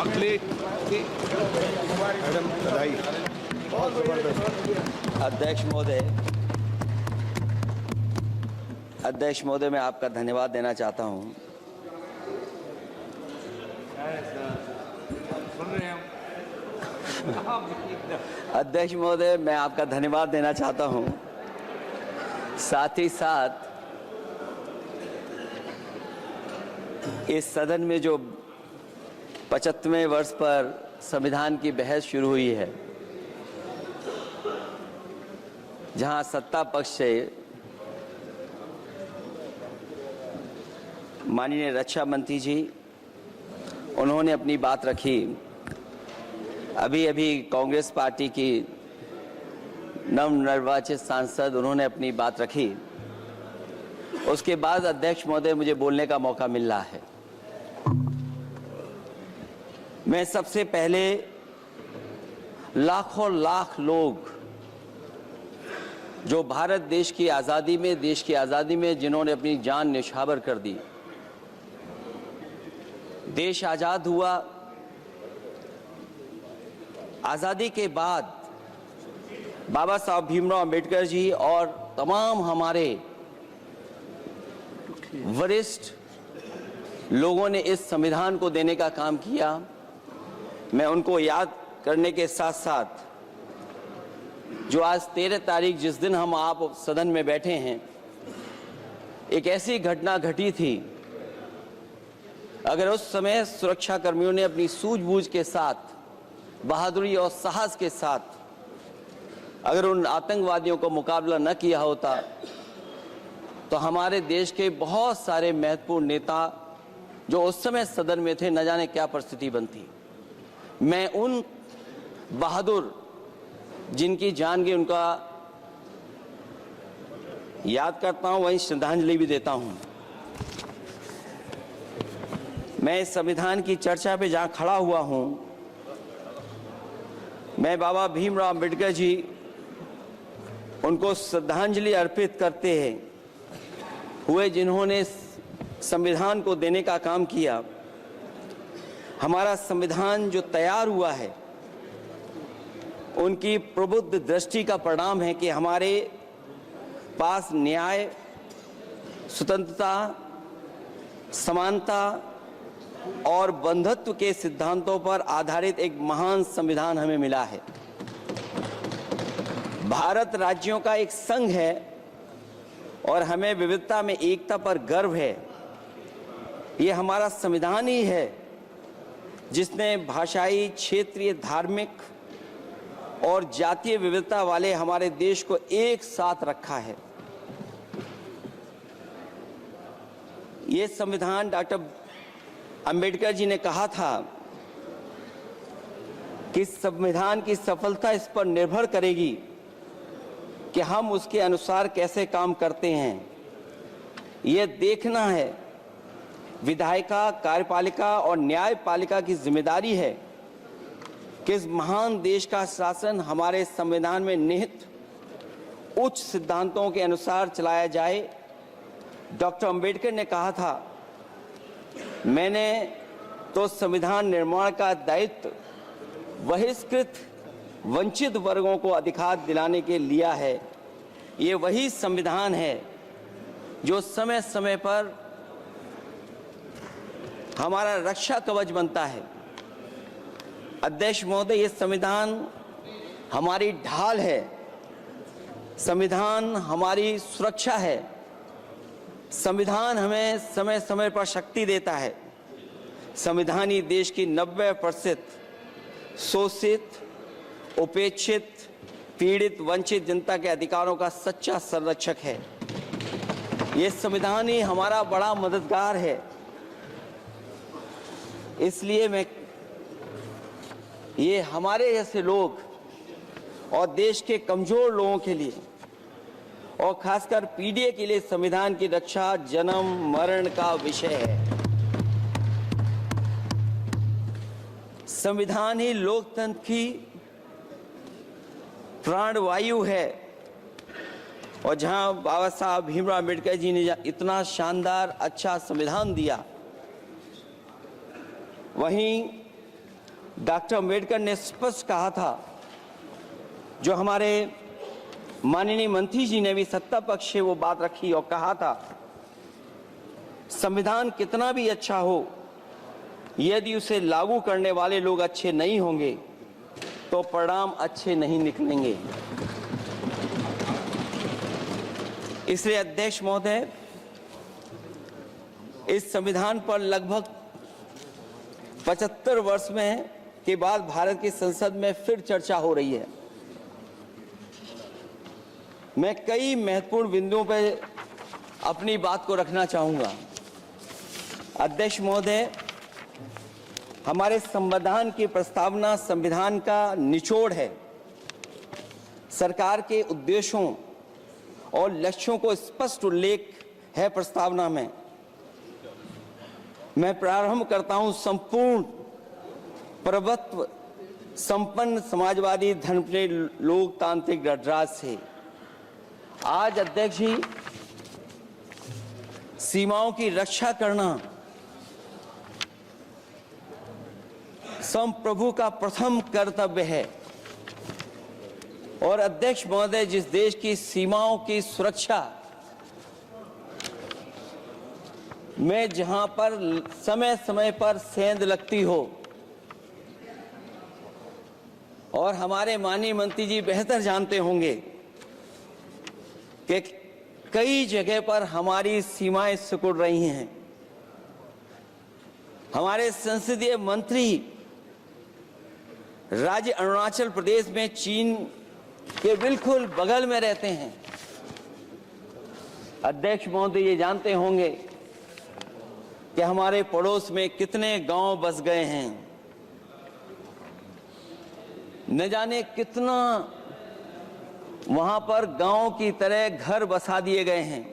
अगले मैडम बधाई, बहुत जबरदस्त। अध्यक्ष महोदय, मैं आपका धन्यवाद देना चाहता हूं। अध्यक्ष महोदय, मैं आपका धन्यवाद देना चाहता हूं। साथ ही साथ इस सदन में जो 75वें वर्ष पर संविधान की बहस शुरू हुई है, जहां सत्ता पक्ष से माननीय रक्षा मंत्री जी उन्होंने अपनी बात रखी। अभी कांग्रेस पार्टी की नवनिर्वाचित सांसद उन्होंने अपनी बात रखी। उसके बाद अध्यक्ष महोदय मुझे बोलने का मौका मिल रहा है। मैं सबसे पहले लाखों लाख लोग जो भारत देश की आज़ादी में जिन्होंने अपनी जान न्यौछावर कर दी, देश आज़ाद हुआ। आज़ादी के बाद बाबा साहब भीमराव अंबेडकर जी और तमाम हमारे वरिष्ठ लोगों ने इस संविधान को देने का काम किया। मैं उनको याद करने के साथ साथ जो आज 13 तारीख जिस दिन हम आप सदन में बैठे हैं, एक ऐसी घटना घटी थी, अगर उस समय सुरक्षा कर्मियों ने अपनी सूझबूझ के साथ, बहादुरी और साहस के साथ अगर उन आतंकवादियों को मुकाबला न किया होता तो हमारे देश के बहुत सारे महत्वपूर्ण नेता जो उस समय सदन में थे, न जाने क्या परिस्थिति बनती। मैं उन बहादुर जिनकी जान गई उनका याद करता हूं, वहीं श्रद्धांजलि भी देता हूं। मैं इस संविधान की चर्चा पे जहां खड़ा हुआ हूं, मैं बाबा भीमराव अंबेडकर जी उनको श्रद्धांजलि अर्पित करते हुए जिन्होंने संविधान को देने का काम किया। हमारा संविधान जो तैयार हुआ है, उनकी प्रबुद्ध दृष्टि का परिणाम है कि हमारे पास न्याय, स्वतंत्रता, समानता और बंधुत्व के सिद्धांतों पर आधारित एक महान संविधान हमें मिला है। भारत राज्यों का एक संघ है और हमें विविधता में एकता पर गर्व है। ये हमारा संविधान ही है जिसने भाषाई, क्षेत्रीय, धार्मिक और जातीय विविधता वाले हमारे देश को एक साथ रखा है। ये संविधान डॉक्टर अंबेडकर जी ने कहा था कि संविधान की सफलता इस पर निर्भर करेगी कि हम उसके अनुसार कैसे काम करते हैं। ये देखना है, विधायिका, कार्यपालिका और न्यायपालिका की जिम्मेदारी है कि इस महान देश का शासन हमारे संविधान में निहित उच्च सिद्धांतों के अनुसार चलाया जाए। डॉक्टर अंबेडकर ने कहा था, मैंने तो संविधान निर्माण का दायित्व बहिष्कृत वंचित वर्गों को अधिकार दिलाने के लिया है। ये वही संविधान है जो समय समय पर हमारा रक्षा कवच बनता है। अध्यक्ष महोदय, ये संविधान हमारी ढाल है, संविधान हमारी सुरक्षा है, संविधान हमें समय समय पर शक्ति देता है। संविधान ही देश की 90% शोषित, उपेक्षित, पीड़ित, वंचित जनता के अधिकारों का सच्चा संरक्षक है। ये संविधान ही हमारा बड़ा मददगार है। इसलिए ये हमारे जैसे लोग और देश के कमजोर लोगों के लिए और खासकर पीडीए के लिए संविधान की रक्षा जन्म मरण का विषय है। संविधान ही लोकतंत्र की प्राणवायु है और जहां बाबा साहब भीमराव अंबेडकर जी ने इतना शानदार अच्छा संविधान दिया, वहीं डॉक्टर अम्बेडकर ने स्पष्ट कहा था, जो हमारे माननीय मंत्री जी ने भी सत्ता पक्ष से वो बात रखी और कहा था, संविधान कितना भी अच्छा हो, यदि उसे लागू करने वाले लोग अच्छे नहीं होंगे तो परिणाम अच्छे नहीं निकलेंगे। इसलिए अध्यक्ष महोदय, इस संविधान पर लगभग 75 वर्ष में के बाद भारत की संसद में फिर चर्चा हो रही है। मैं कई महत्वपूर्ण बिंदुओं पर अपनी बात को रखना चाहूंगा। अध्यक्ष महोदय, हमारे संविधान की प्रस्तावना संविधान का निचोड़ है। सरकार के उद्देश्यों और लक्ष्यों को स्पष्ट उल्लेख है प्रस्तावना में। मैं प्रारंभ करता हूं संपूर्ण प्रभुत्व संपन्न समाजवादी धर्मप्रिय लोकतांत्रिक गणराज्य से। आज अध्यक्ष जी, सीमाओं की रक्षा करना संप्रभु का प्रथम कर्तव्य है। और अध्यक्ष महोदय, जिस देश की सीमाओं की सुरक्षा में जहां पर समय समय पर सेंध लगती हो, और हमारे माननीय मंत्री जी बेहतर जानते होंगे कि कई जगह पर हमारी सीमाएं सिकुड़ रही हैं। हमारे संसदीय मंत्री राज्य अरुणाचल प्रदेश में चीन के बिल्कुल बगल में रहते हैं। अध्यक्ष महोदय ये जानते होंगे कि हमारे पड़ोस में कितने गांव बस गए हैं, न जाने कितना वहां पर गांव की तरह घर बसा दिए गए हैं।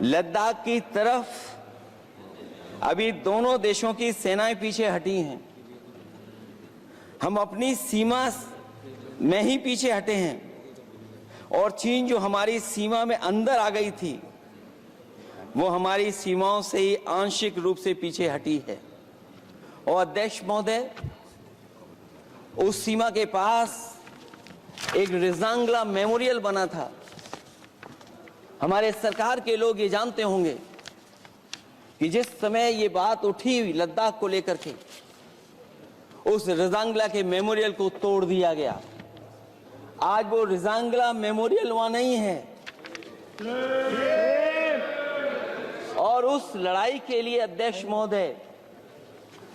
लद्दाख की तरफ अभी दोनों देशों की सेनाएं पीछे हटी हैं। हम अपनी सीमा में ही पीछे हटे हैं, और चीन जो हमारी सीमा में अंदर आ गई थी, वो हमारी सीमाओं से ही आंशिक रूप से पीछे हटी है। और अध्यक्ष महोदय, उस सीमा के पास एक रिजांगला मेमोरियल बना था। हमारे सरकार के लोग ये जानते होंगे कि जिस समय ये बात उठी लद्दाख को लेकर के, उस रिजांगला के मेमोरियल को तोड़ दिया गया। आज वो रिजांगला मेमोरियल वहां नहीं है। और उस लड़ाई के लिए अध्यक्ष महोदय,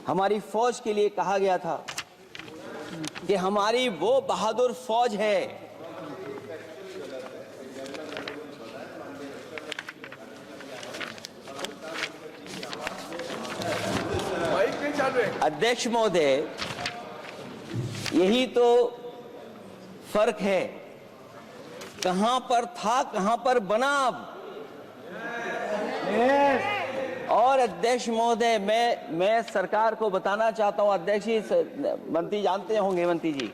हमारी फौज के लिए कहा गया था कि हमारी वो बहादुर फौज है अध्यक्ष महोदय, यही तो फर्क है। कहां पर था, कहां पर बना अब। और अध्यक्ष महोदय, मैं सरकार को बताना चाहता हूं, अध्यक्ष जी, मंत्री जानते होंगे, मंत्री जी,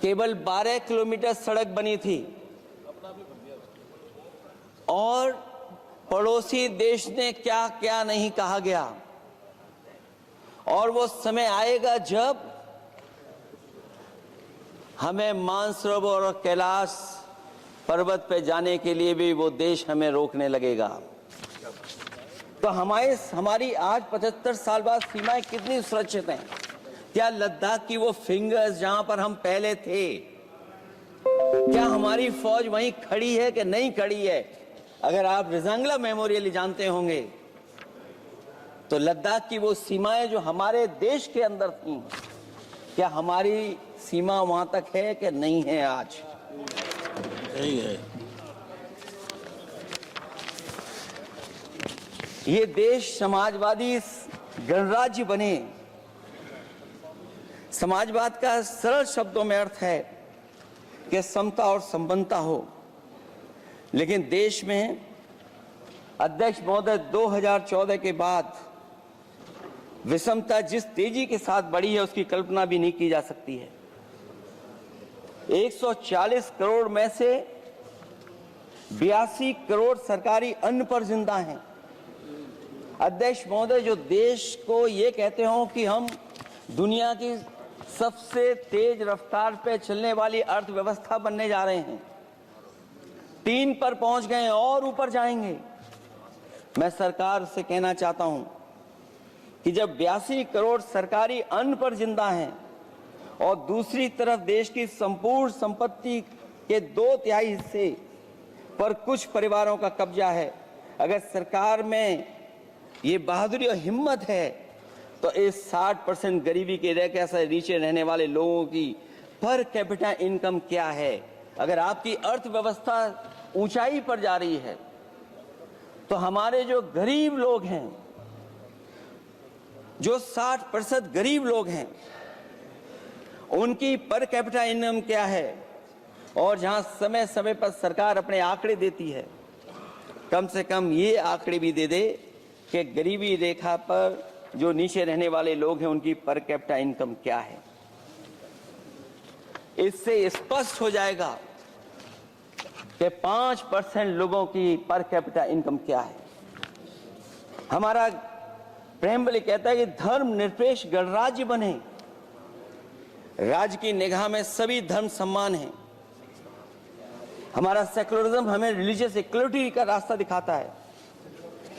केवल 12 किलोमीटर सड़क बनी थी, और पड़ोसी देश ने क्या क्या नहीं कहा गया। और वो समय आएगा जब हमें मानसरोवर और कैलाश पर्वत पे जाने के लिए भी वो देश हमें रोकने लगेगा। तो हमारी आज 75 साल बाद सीमाएं कितनी सुरक्षित हैं? क्या लद्दाख की वो फिंगर्स जहां पर हम पहले थे, क्या हमारी फौज वहीं खड़ी है कि नहीं खड़ी है? अगर आप रिजांगला मेमोरियल जानते होंगे, तो लद्दाख की वो सीमाएं जो हमारे देश के अंदर थी, क्या हमारी सीमा वहां तक है कि नहीं है? आज नहीं है। ये देश समाजवादी गणराज्य बने। समाजवाद का सरल शब्दों में अर्थ है कि समता और संपन्नता हो। लेकिन देश में अध्यक्ष महोदय, 2014 के बाद विषमता जिस तेजी के साथ बढ़ी है, उसकी कल्पना भी नहीं की जा सकती है। 140 करोड़ में से 82 करोड़ सरकारी अन्न पर जिंदा हैं। अध्यक्ष महोदय, जो देश को ये कहते हो कि हम दुनिया की सबसे तेज रफ्तार पे चलने वाली अर्थव्यवस्था बनने जा रहे हैं। 3 पर पहुंच गए और ऊपर जाएंगे। मैं सरकार से कहना चाहता हूं कि जब 82 करोड़ सरकारी अन्न पर जिंदा हैं और दूसरी तरफ देश की संपूर्ण संपत्ति के 2/3 हिस्से पर कुछ परिवारों का कब्जा है, अगर सरकार में ये बहादुरी और हिम्मत है तो इस 60% गरीबी के रेखा से नीचे रहने वाले लोगों की पर कैपिटा इनकम क्या है? अगर आपकी अर्थव्यवस्था ऊंचाई पर जा रही है तो हमारे जो गरीब लोग हैं, जो 60% गरीब लोग हैं, उनकी पर कैपिटा इनकम क्या है? और जहां समय समय पर सरकार अपने आंकड़े देती है, कम से कम ये आंकड़े भी दे दे कि गरीबी रेखा पर जो नीचे रहने वाले लोग हैं उनकी पर कैपिटा इनकम क्या है। इससे स्पष्ट हो जाएगा कि 5% लोगों की पर कैपिटा इनकम क्या है। हमारा प्रेमबली कहता है कि धर्म निरपेक्ष गणराज्य बने, राज्य की निगाह में सभी धर्म समान हैं। हमारा सेकुलरिज्म हमें रिलीजियस इक्वलिटी का रास्ता दिखाता है।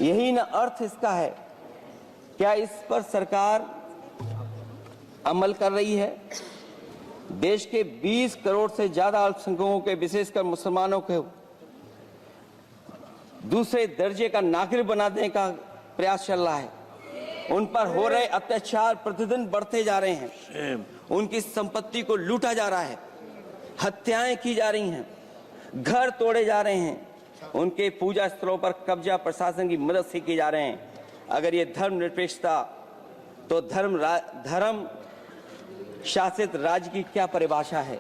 यही ना अर्थ इसका है। क्या इस पर सरकार अमल कर रही है? देश के 20 करोड़ से ज्यादा अल्पसंख्यकों के, विशेषकर मुसलमानों को दूसरे दर्जे का नागरिक बनाने का प्रयास चल रहा है। उन पर हो रहे अत्याचार प्रतिदिन बढ़ते जा रहे हैं। उनकी संपत्ति को लूटा जा रहा है, हत्याएं की जा रही हैं, घर तोड़े जा रहे हैं, उनके पूजा स्थलों पर कब्जा प्रशासन की मदद से किए जा रहे हैं। अगर ये धर्मनिरपेक्षता तो धर्म शासित राज्य की क्या परिभाषा है?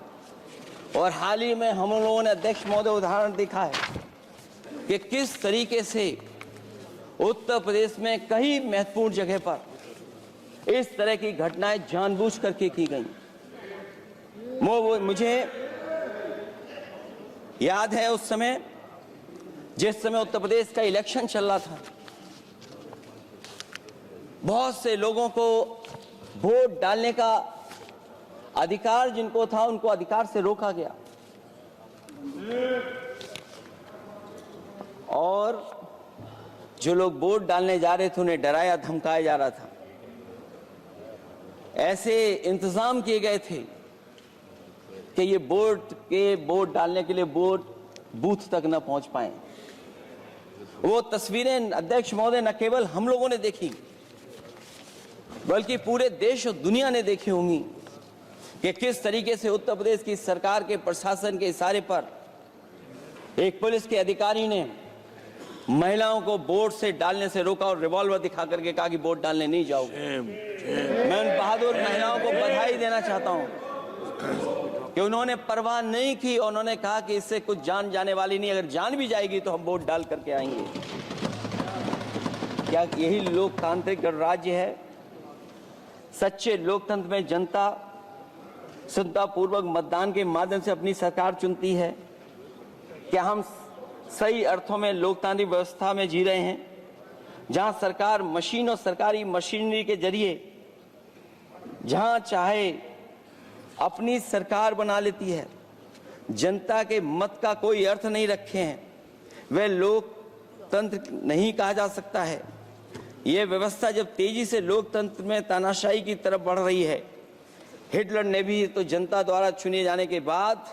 और हाल ही में हम लोगों ने अध्यक्ष महोदय उदाहरण देखा है कि किस तरीके से उत्तर प्रदेश में कई महत्वपूर्ण जगह पर इस तरह की घटनाएं जानबूझ करके की गई। मुझे याद है उस समय, जिस समय उत्तर प्रदेश का इलेक्शन चल रहा था, बहुत से लोगों को वोट डालने का अधिकार जिनको था, उनको अधिकार से रोका गया और जो लोग वोट डालने जा रहे थे उन्हें डराया धमकाया जा रहा था। ऐसे इंतजाम किए गए थे कि ये वोट डालने के लिए वोट बूथ तक न पहुंच पाए। वो तस्वीरें अध्यक्ष महोदय न केवल हम लोगों ने देखी बल्कि पूरे देश और दुनिया ने देखी होंगी कि किस तरीके से उत्तर प्रदेश की सरकार के प्रशासन के इशारे पर एक पुलिस के अधिकारी ने महिलाओं को वोट से डालने से रोका और रिवॉल्वर दिखा करके कहा कि वोट डालने नहीं जाओगे। मैं उन बहादुर महिलाओं को बधाई देना चाहता हूं कि उन्होंने परवाह नहीं की। उन्होंने कहा कि इससे कुछ जान जाने वाली नहीं, अगर जान भी जाएगी तो हम वोट डाल करके आएंगे। क्या यही लोकतांत्रिक गणराज्य है? सच्चे लोकतंत्र में जनता संतापूर्वक मतदान के माध्यम से अपनी सरकार चुनती है। क्या हम सही अर्थों में लोकतांत्रिक व्यवस्था में जी रहे हैं, जहां सरकार मशीन और सरकारी मशीनरी के जरिए जहां चाहे अपनी सरकार बना लेती है, जनता के मत का कोई अर्थ नहीं रखे हैं, वह लोकतंत्र नहीं कहा जा सकता है। यह व्यवस्था जब तेजी से लोकतंत्र में तानाशाही की तरफ बढ़ रही है, हिटलर ने भी तो जनता द्वारा चुने जाने के बाद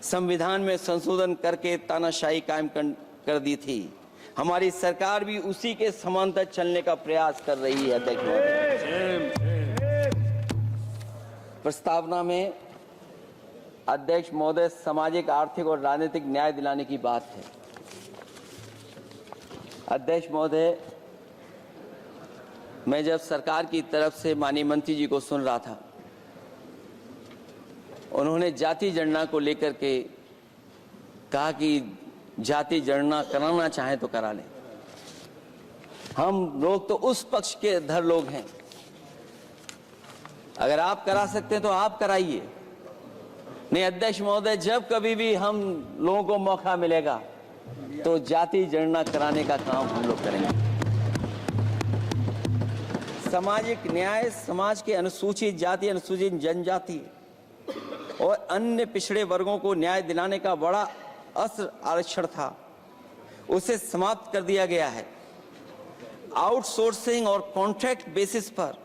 संविधान में संशोधन करके तानाशाही कायम कर दी थी। हमारी सरकार भी उसी के समांतर चलने का प्रयास कर रही है। प्रस्तावना में अध्यक्ष महोदय सामाजिक, आर्थिक और राजनीतिक न्याय दिलाने की बात है। अध्यक्ष महोदय, मैं जब सरकार की तरफ से माननीय मंत्री जी को सुन रहा था, उन्होंने जाति जनगणना को लेकर के कहा कि जाति जनगणना कराना चाहे तो करा लें। हम लोग तो उस पक्ष के धर लोग हैं, अगर आप करा सकते हैं तो आप कराइए। नहीं अध्यक्ष महोदय, जब कभी भी हम लोगों को मौका मिलेगा तो जाति जनगणना कराने का काम हम लोग करेंगे। सामाजिक न्याय समाज के अनुसूचित जाति, अनुसूचित जनजाति और अन्य पिछड़े वर्गों को न्याय दिलाने का बड़ा अस्त्र आरक्षण था, उसे समाप्त कर दिया गया है। आउटसोर्सिंग और कॉन्ट्रैक्ट बेसिस पर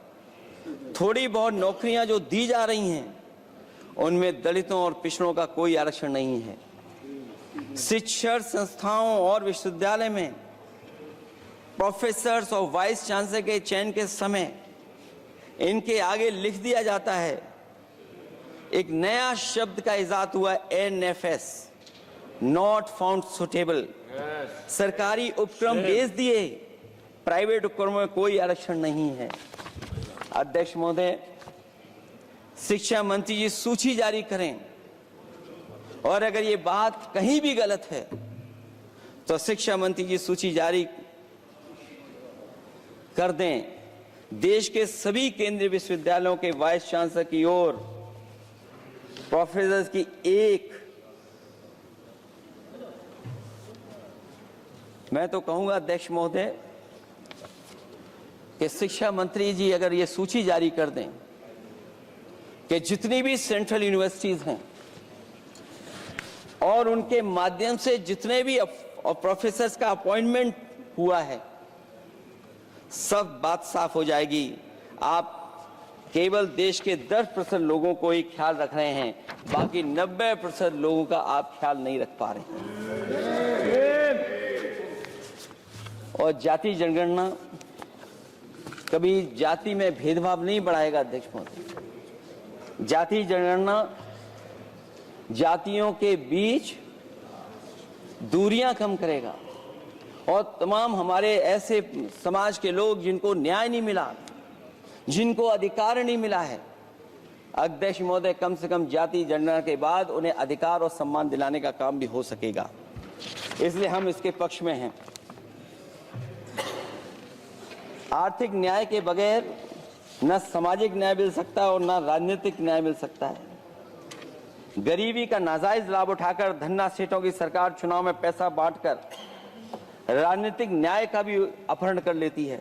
थोड़ी बहुत नौकरियां जो दी जा रही हैं, उनमें दलितों और पिछड़ों का कोई आरक्षण नहीं है। शिक्षण संस्थाओं और विश्वविद्यालय में प्रोफेसर्स और वाइस चांसलर के चयन के समय इनके आगे लिख दिया जाता है, एक नया शब्द का इजाद हुआ, NFS, नॉट फाउंड सुटेबल। सरकारी उपक्रम भेज दिए, प्राइवेट उपक्रमों में कोई आरक्षण नहीं है। अध्यक्ष महोदय, शिक्षा मंत्री जी सूची जारी करें, और अगर ये बात कहीं भी गलत है तो शिक्षा मंत्री जी सूची जारी कर दें। देश के सभी केंद्रीय विश्वविद्यालयों के वाइस चांसलर की ओर प्रोफेसर की एक, मैं तो कहूंगा अध्यक्ष महोदय कि शिक्षा मंत्री जी अगर ये सूची जारी कर दें कि जितनी भी सेंट्रल यूनिवर्सिटीज हैं और उनके माध्यम से जितने भी प्रोफेसर्स का अपॉइंटमेंट हुआ है, सब बात साफ हो जाएगी। आप केवल देश के 10% लोगों को ही ख्याल रख रहे हैं, बाकी 90% लोगों का आप ख्याल नहीं रख पा रहे हैं। और जाति जनगणना कभी जाति में भेदभाव नहीं बढ़ाएगा अध्यक्ष महोदय। जाति जनगणना जातियों के बीच दूरियां कम करेगा और तमाम हमारे ऐसे समाज के लोग जिनको न्याय नहीं मिला, जिनको अधिकार नहीं मिला है, अध्यक्ष महोदय कम से कम जाति जनगणना के बाद उन्हें अधिकार और सम्मान दिलाने का काम भी हो सकेगा। इसलिए हम इसके पक्ष में हैं। आर्थिक न्याय के बगैर न सामाजिक न्याय मिल सकता है और न राजनीतिक न्याय मिल सकता है। गरीबी का नाजायज लाभ उठाकर धन्ना सेठों की सरकार चुनाव में पैसा बांटकर राजनीतिक न्याय का भी अपहरण कर लेती है।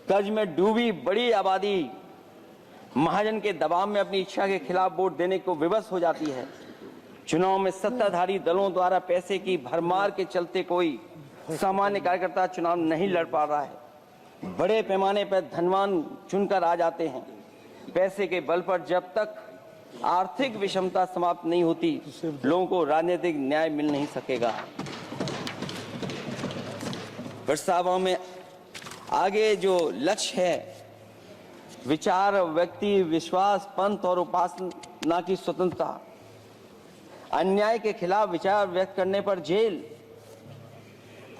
कर्ज में डूबी बड़ी आबादी महाजन के दबाव में अपनी इच्छा के खिलाफ वोट देने को विवश हो जाती है। चुनाव में सत्ताधारी दलों द्वारा पैसे की भरमार के चलते कोई सामान्य कार्यकर्ता चुनाव नहीं लड़ पा रहा है। बड़े पैमाने पर धनवान चुनकर आ जाते हैं। पैसे के बल पर जब तक आर्थिक विषमता समाप्त नहीं होती, लोगों को राजनीतिक न्याय मिल नहीं सकेगा। प्रस्तावों में आगे जो लक्ष्य है, विचार, व्यक्ति, विश्वास, पंथ और उपासना की स्वतंत्रता, अन्याय के खिलाफ विचार व्यक्त करने पर जेल,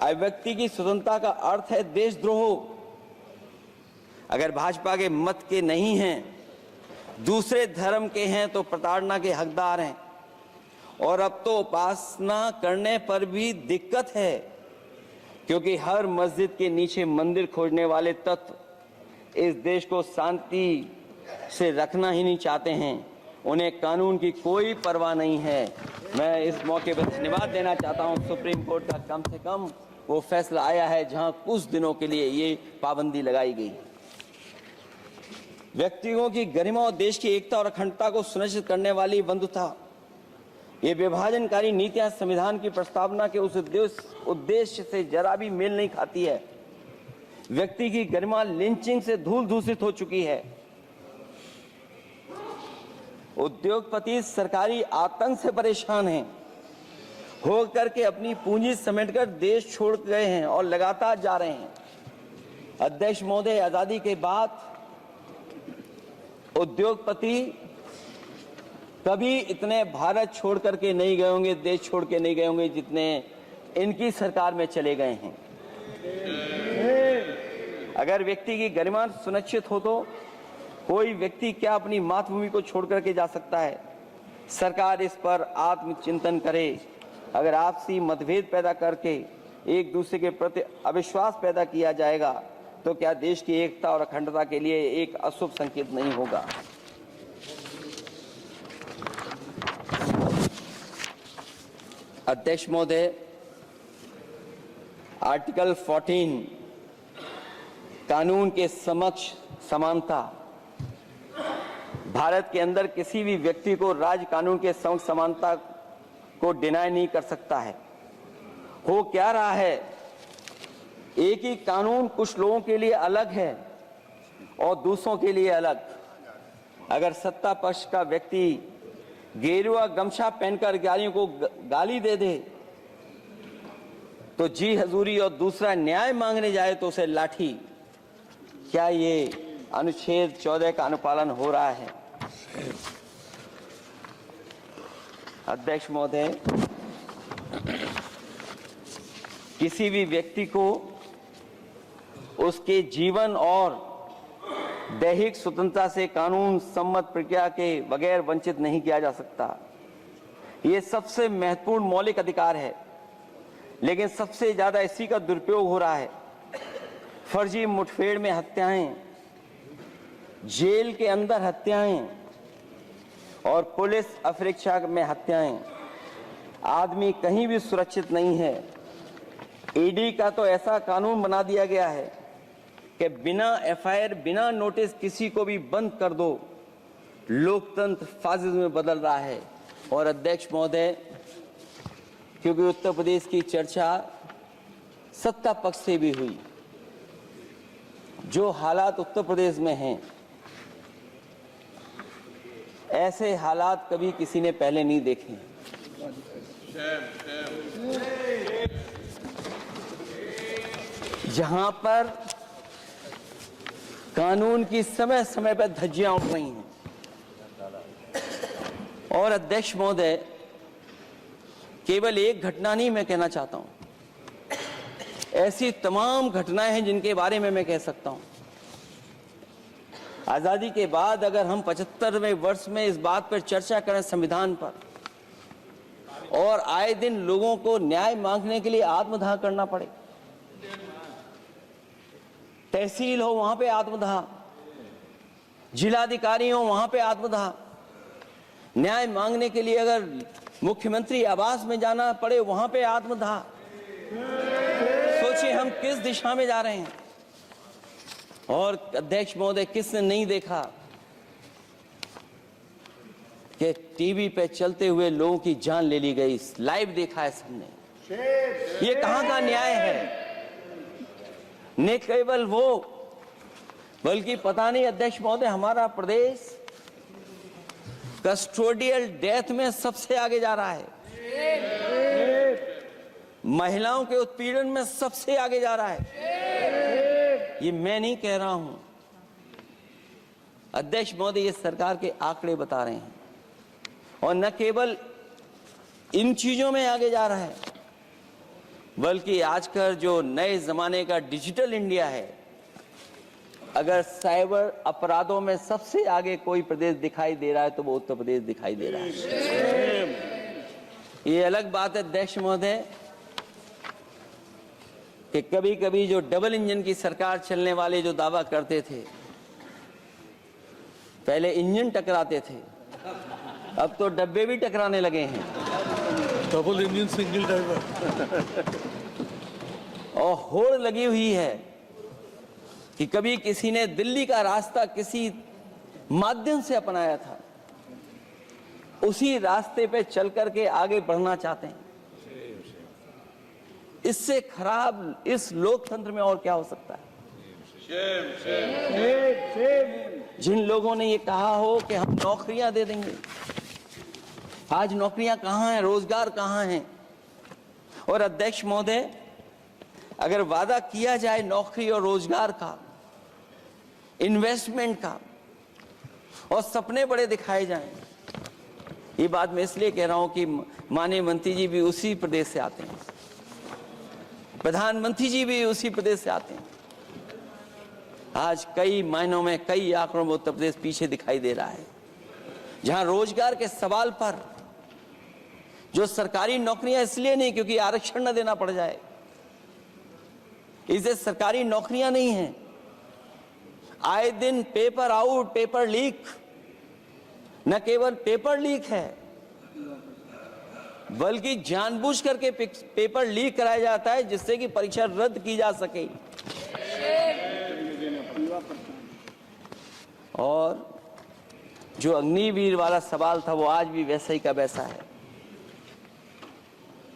अभिव्यक्ति की स्वतंत्रता का अर्थ है देशद्रोह। अगर भाजपा के मत के नहीं हैं, दूसरे धर्म के हैं तो प्रताड़ना के हकदार हैं। और अब तो उपासना करने पर भी दिक्कत है, क्योंकि हर मस्जिद के नीचे मंदिर खोजने वाले तत्व इस देश को शांति से रखना ही नहीं चाहते हैं। उन्हें कानून की कोई परवाह नहीं है। मैं इस मौके पर धन्यवाद देना चाहता हूं सुप्रीम कोर्ट का कम से कम वो फैसला आया है जहां कुछ दिनों के लिए ये पाबंदी लगाई गई। व्यक्तियों की गरिमा और देश की एकता और अखंडता को सुनिश्चित करने वाली बंधुता, ये विभाजनकारी नीतियां संविधान की प्रस्तावना के उस उद्देश्य से जरा भी मेल नहीं खाती है। व्यक्ति की गरिमा लिंचिंग से धूल दूषित हो चुकी है। उद्योगपति सरकारी आतंक से परेशान हैं, हो करके अपनी पूंजी समेटकर देश छोड़ गए हैं और लगातार जा रहे हैं। अध्यक्ष महोदय, आजादी के बाद उद्योगपति कभी इतने भारत छोड़ करके नहीं गए होंगे, देश छोड़ के नहीं गए होंगे जितने इनकी सरकार में चले गए हैं। अगर व्यक्ति की गरिमा सुनिश्चित हो तो कोई व्यक्ति क्या अपनी मातृभूमि को छोड़ करके जा सकता है। सरकार इस पर आत्मचिंतन करे। अगर आपसी मतभेद पैदा करके एक दूसरे के प्रति अविश्वास पैदा किया जाएगा तो क्या देश की एकता और अखंडता के लिए एक अशुभ संकेत नहीं होगा। अध्यक्ष महोदय, आर्टिकल 14 कानून के समक्ष समानता। भारत के अंदर किसी भी व्यक्ति को राज कानून के समक्ष समानता को डिनाई नहीं कर सकता है। हो क्या रहा है, एक ही कानून कुछ लोगों के लिए अलग है और दूसरों के लिए अलग। अगर सत्ता पक्ष का व्यक्ति गेरुआ गमछा पहनकर गालियों को गाली दे दे तो जी हजूरी और दूसरा न्याय मांगने जाए तो उसे लाठी। क्या ये अनुच्छेद 14 का अनुपालन हो रहा है? अध्यक्ष महोदय, किसी भी व्यक्ति को उसके जीवन और दैहिक स्वतंत्रता से कानून सम्मत प्रक्रिया के बगैर वंचित नहीं किया जा सकता। ये सबसे महत्वपूर्ण मौलिक अधिकार है, लेकिन सबसे ज्यादा इसी का दुरुपयोग हो रहा है। फर्जी मुठभेड़ में हत्याएं, जेल के अंदर हत्याएं और पुलिस अफरीक्षा में हत्याएं। आदमी कहीं भी सुरक्षित नहीं है। ईडी का तो ऐसा कानून बना दिया गया है कि बिना एफआईआर, बिना नोटिस किसी को भी बंद कर दो। लोकतंत्र फासिज्म में बदल रहा है। और अध्यक्ष महोदय, क्योंकि उत्तर प्रदेश की चर्चा सत्ता पक्ष से भी हुई, जो हालात उत्तर प्रदेश में हैं, ऐसे हालात कभी किसी ने पहले नहीं देखे। जहां पर कानून की समय समय पर धज्जियां उठ रही हैं। और अध्यक्ष महोदय, केवल एक घटना नहीं मैं कहना चाहता हूं, ऐसी तमाम घटनाएं हैं जिनके बारे में मैं कह सकता हूं। आजादी के बाद अगर हम 75वें वर्ष में इस बात पर चर्चा करें संविधान पर, और आए दिन लोगों को न्याय मांगने के लिए आत्मदाह करना पड़े, तहसील हो वहां पे आत्मदाह, जिलाधिकारी हो वहां पे आत्मदाह, न्याय मांगने के लिए अगर मुख्यमंत्री आवास में जाना पड़े वहां पे आत्मदाह। सोचिए हम किस दिशा में जा रहे हैं। और अध्यक्ष महोदय, किसने नहीं देखा कि टीवी पे चलते हुए लोगों की जान ले ली गई? लाइव देखा है सबने। ये कहां का न्याय है? न केवल वो, बल्कि पता नहीं अध्यक्ष महोदय, हमारा प्रदेश कस्टोडियल डेथ में सबसे आगे जा रहा है, महिलाओं के उत्पीड़न में सबसे आगे जा रहा है। ये मैं नहीं कह रहा हूं अध्यक्ष महोदय, ये सरकार के आंकड़े बता रहे हैं। और न केवल इन चीजों में आगे जा रहा है, बल्कि आजकल जो नए जमाने का डिजिटल इंडिया है, अगर साइबर अपराधों में सबसे आगे कोई प्रदेश दिखाई दे रहा है तो वो उत्तर प्रदेश दिखाई दे रहा है। ये अलग बात है अध्यक्ष महोदय कि कभी कभी जो डबल इंजन की सरकार चलने वाले जो दावा करते थे, पहले इंजन टकराते थे, अब तो डब्बे भी टकराने लगे हैं। Double engine single driver. और होड़ लगी हुई है कि कभी किसी ने दिल्ली का रास्ता किसी माध्यम से अपनाया था, उसी रास्ते पे चल करके आगे बढ़ना चाहते हैं। इससे खराब इस लोकतंत्र में और क्या हो सकता है? जिन लोगों ने ये कहा हो कि हम नौकरियां दे देंगे, आज नौकरियां कहां हैं, रोजगार कहां हैं? और अध्यक्ष महोदय, अगर वादा किया जाए नौकरी और रोजगार का, इन्वेस्टमेंट का, और सपने बड़े दिखाए जाएं, ये बात मैं इसलिए कह रहा हूं कि माननीय मंत्री जी भी उसी प्रदेश से आते हैं, प्रधानमंत्री जी भी उसी प्रदेश से आते हैं। आज कई मायनों में, कई आंकड़ों में उत्तर प्रदेश पीछे दिखाई दे रहा है। जहां रोजगार के सवाल पर, जो सरकारी नौकरियां इसलिए नहीं क्योंकि आरक्षण न देना पड़ जाए, इसे सरकारी नौकरियां नहीं हैं। आए दिन पेपर आउट, पेपर लीक, न केवल पेपर लीक है बल्कि जानबूझ करके पेपर लीक कराया जाता है जिससे कि परीक्षा रद्द की जा सके। और जो अग्निवीर वाला सवाल था वो आज भी वैसा ही का वैसा है।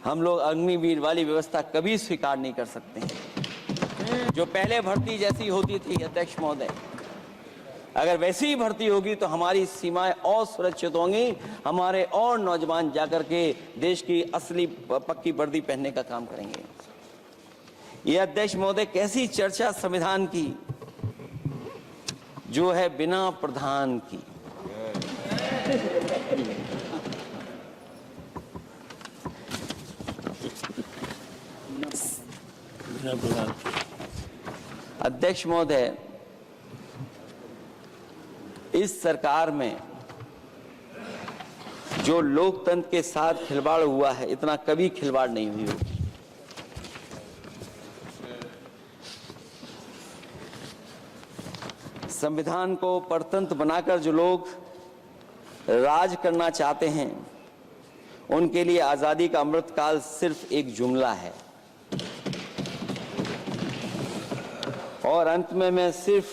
हम लोग अग्निवीर वाली व्यवस्था कभी स्वीकार नहीं कर सकते हैं। जो पहले भर्ती जैसी होती थी अध्यक्ष महोदय, अगर वैसी ही भर्ती होगी तो हमारी सीमाएं और सुरक्षित होंगी, हमारे और नौजवान जाकर के देश की असली पक्की वर्दी पहनने का काम करेंगे। ये अध्यक्ष महोदय कैसी चर्चा संविधान की जो है बिना प्रधान की। अध्यक्ष महोदय, इस सरकार में जो लोकतंत्र के साथ खिलवाड़ हुआ है, इतना कभी खिलवाड़ नहीं हुई होगी। संविधान को परतंत्र बनाकर जो लोग राज करना चाहते हैं, उनके लिए आजादी का अमृतकाल सिर्फ एक जुमला है। और अंत में मैं सिर्फ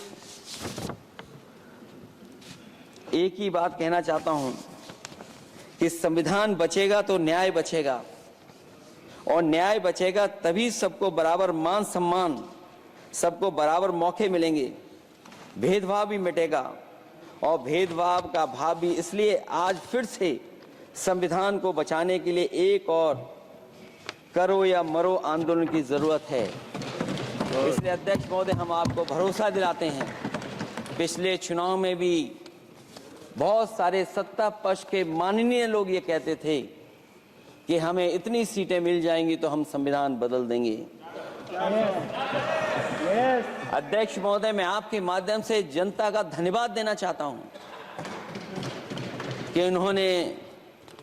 एक ही बात कहना चाहता हूं कि संविधान बचेगा तो न्याय बचेगा, और न्याय बचेगा तभी सबको बराबर मान सम्मान, सबको बराबर मौके मिलेंगे, भेदभाव भी मिटेगा। और भेदभाव का भाव भी इसलिए आज फिर से संविधान को बचाने के लिए एक और करो या मरो आंदोलन की जरूरत है। इसलिए अध्यक्ष महोदय, हम आपको भरोसा दिलाते हैं, पिछले चुनाव में भी बहुत सारे सत्ता पक्ष के माननीय लोग ये कहते थे कि हमें इतनी सीटें मिल जाएंगी तो हम संविधान बदल देंगे। अध्यक्ष महोदय, मैं आपके माध्यम से जनता का धन्यवाद देना चाहता हूं कि उन्होंने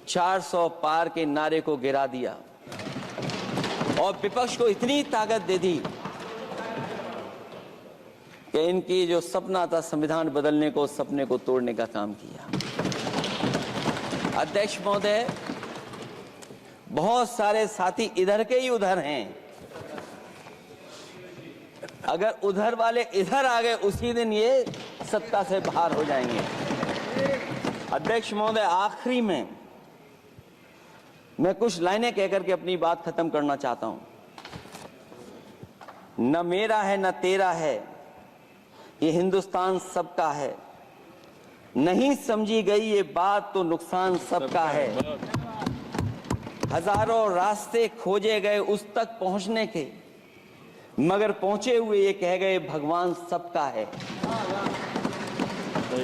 400 पार के नारे को गिरा दिया और विपक्ष को इतनी ताकत दे दी कि इनकी जो सपना था संविधान बदलने को, उस सपने को तोड़ने का काम किया। अध्यक्ष महोदय, बहुत सारे साथी इधर के ही उधर हैं, अगर उधर वाले इधर आ गए उसी दिन ये सत्ता से बाहर हो जाएंगे। अध्यक्ष महोदय, आखिरी में मैं कुछ लाइनें कहकर के अपनी बात खत्म करना चाहता हूं। न मेरा है न तेरा है, ये हिंदुस्तान सबका है। नहीं समझी गई ये बात तो नुकसान सबका है। हजारों रास्ते खोजे गए उस तक पहुंचने के, मगर पहुंचे हुए ये कह गए भगवान सबका है।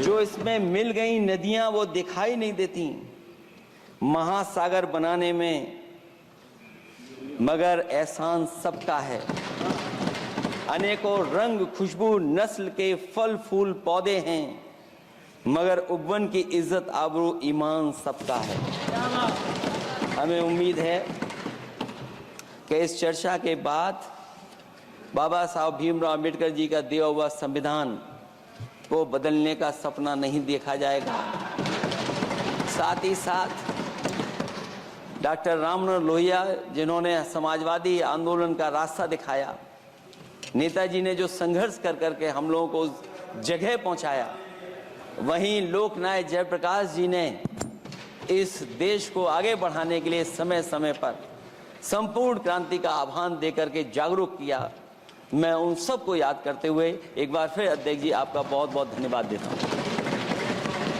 जो इसमें मिल गई नदियां वो दिखाई नहीं देती महासागर बनाने में, मगर एहसान सबका है। अनेकों रंग खुशबू नस्ल के फल फूल पौधे हैं, मगर उपवन की इज्जत आबरू ईमान सबका है। हमें उम्मीद है कि इस चर्चा के बाद बाबा साहब भीमराव अंबेडकर जी का दिया हुआ संविधान को बदलने का सपना नहीं देखा जाएगा। साथ ही साथ डॉक्टर राममनोहर लोहिया, जिन्होंने समाजवादी आंदोलन का रास्ता दिखाया, नेताजी ने जो संघर्ष कर करके हम लोगों को उस जगह पहुंचाया, वहीं लोकनायक जयप्रकाश जी ने इस देश को आगे बढ़ाने के लिए समय समय पर संपूर्ण क्रांति का आह्वान देकर के जागरूक किया। मैं उन सबको याद करते हुए एक बार फिर अध्यक्ष जी आपका बहुत बहुत धन्यवाद देता हूं।